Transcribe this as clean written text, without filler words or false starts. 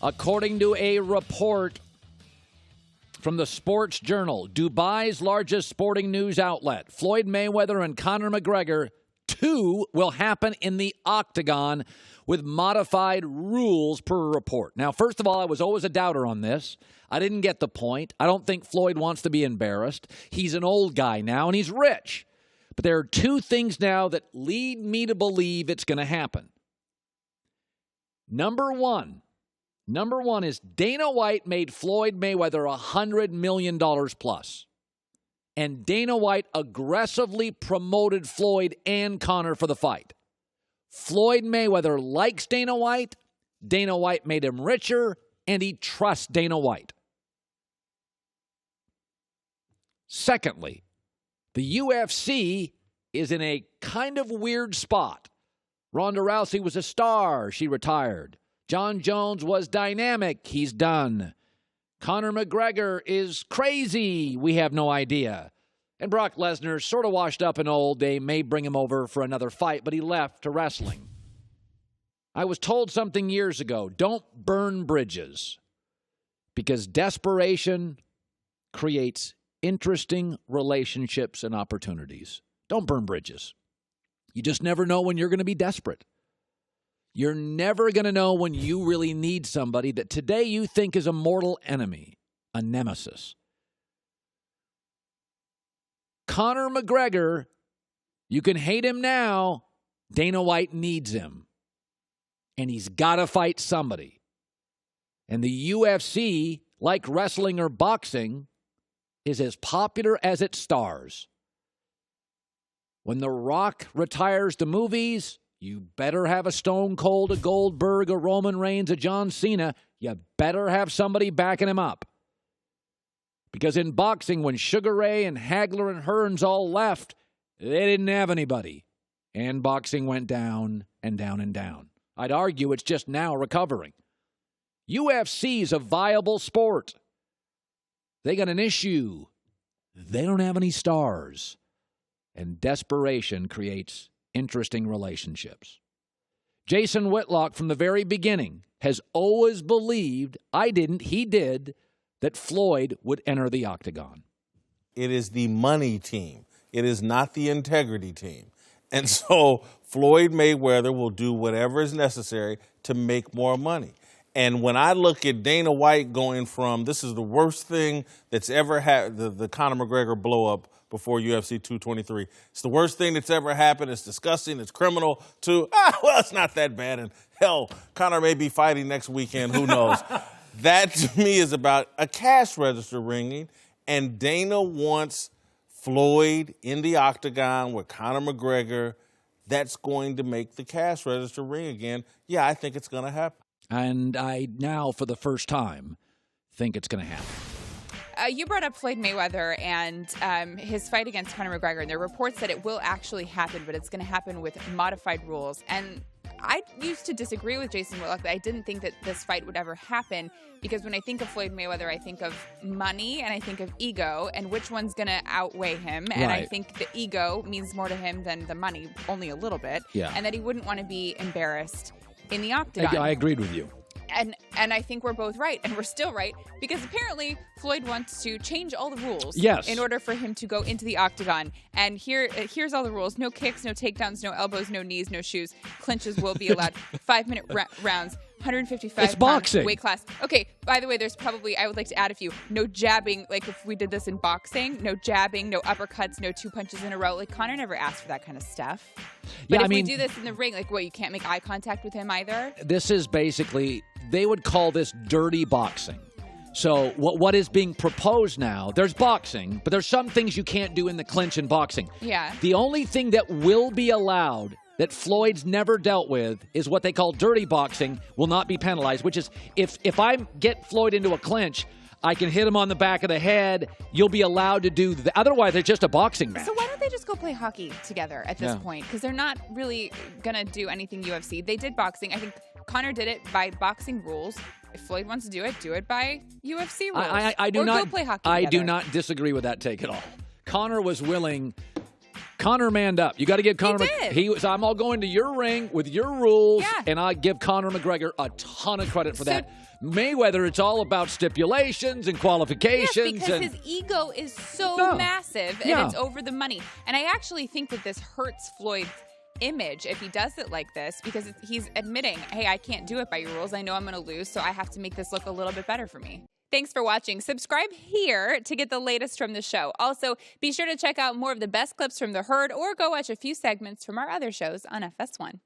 According to a report from the Sports Journal, Dubai's largest sporting news outlet, Floyd Mayweather and Conor McGregor, 2 will happen in the Octagon with modified rules per report. Now, first of all, I was always a doubter on this. I didn't get the point. I don't think Floyd wants to be embarrassed. He's an old guy now, and he's rich. But there are 2 things now that lead me to believe it's going to happen. Number one is Dana White made Floyd Mayweather $100 million plus. And Dana White aggressively promoted Floyd and Conor for the fight. Floyd Mayweather likes Dana White. Dana White made him richer, and he trusts Dana White. Secondly, the UFC is in a kind of weird spot. Ronda Rousey was a star. She retired. John Jones was dynamic. He's done. Conor McGregor is crazy. We have no idea. And Brock Lesnar sort of washed up and old. They may bring him over for another fight, but he left to wrestling. I was told something years ago, don't burn bridges, because desperation creates interesting relationships and opportunities. Don't burn bridges. You just never know when you're going to be desperate. You're never going to know when you really need somebody that today you think is a mortal enemy, a nemesis. Conor McGregor, you can hate him now. Dana White needs him. And he's got to fight somebody. And the UFC, like wrestling or boxing, is as popular as its stars. When The Rock retires to movies, you better have a Stone Cold, a Goldberg, a Roman Reigns, a John Cena. You better have somebody backing him up. Because in boxing, when Sugar Ray and Hagler and Hearns all left, they didn't have anybody. And boxing went down and down and down. I'd argue it's just now recovering. UFC is a viable sport. They got an issue. They don't have any stars. And desperation creates interesting relationships. Jason Whitlock, from the very beginning, has always believed, I didn't, he did, that Floyd would enter the Octagon. It is the money team. It is not the integrity team. And so Floyd Mayweather will do whatever is necessary to make more money. And when I look at Dana White going from, this is the worst thing that's ever happened, the Conor McGregor blow-up before UFC 223. It's the worst thing that's ever happened. It's disgusting. It's criminal. To, well, it's not that bad. And hell, Conor may be fighting next weekend. Who knows? That, to me, is about a cash register ringing. And Dana wants Floyd in the Octagon with Conor McGregor. That's going to make the cash register ring again. Yeah, I think it's going to happen. And I now, for the first time, think it's going to happen. You brought up Floyd Mayweather and his fight against Conor McGregor, and there are reports that it will actually happen, but it's going to happen with modified rules. And I used to disagree with Jason Whitlock that I didn't think that this fight would ever happen, because when I think of Floyd Mayweather, I think of money and I think of ego, and which one's going to outweigh him. And Right. I think the ego means more to him than the money, only a little bit. Yeah. And that he wouldn't want to be embarrassed in the Octagon. I agreed with you. And I think we're both right, and we're still right, because apparently Floyd wants to change all the rules Yes. in order for him to go into the Octagon. And here's all the rules. No kicks, no takedowns, no elbows, no knees, no shoes. Clinches will be allowed. 5-minute rounds. 155 It's boxing. weight class. Okay, by the way, there's probably, I would like to add a few. No jabbing, like if we did this in boxing, no jabbing, no uppercuts, no 2 punches in a row. Like, Conor never asked for that kind of stuff. But Yeah, if we do this in the ring, like, what, you can't make eye contact with him either? This is basically, they would call this dirty boxing. So what is being proposed now, there's boxing, but there's some things you can't do in the clinch in boxing. Yeah. The only thing that will be allowed that Floyd's never dealt with is what they call dirty boxing, will not be penalized, which is if I get Floyd into a clinch, I can hit him on the back of the head. You'll be allowed to do that. Otherwise, it's just a boxing match. So why don't they just go play hockey together at this point? Because they're not really going to do anything UFC. They did boxing. I think Conor did it by boxing rules. If Floyd wants to do it by UFC rules. I do or not, go play hockey I together. do not disagree with that take at all. Conor was willing Conor manned up. You got to give Conor. did. He was. I'm all going to your ring with your rules, Yeah. and I give Conor McGregor a ton of credit for that. Mayweather, it's all about stipulations and qualifications. Yes, because and his ego is so massive, and Yeah. it's over the money. And I actually think that this hurts Floyd's image if he does it like this, because he's admitting, hey, I can't do it by your rules. I know I'm going to lose, so I have to make this look a little bit better for me. Thanks for watching. Subscribe here to get the latest from the show. Also, be sure to check out more of the best clips from The Herd or go watch a few segments from our other shows on FS1.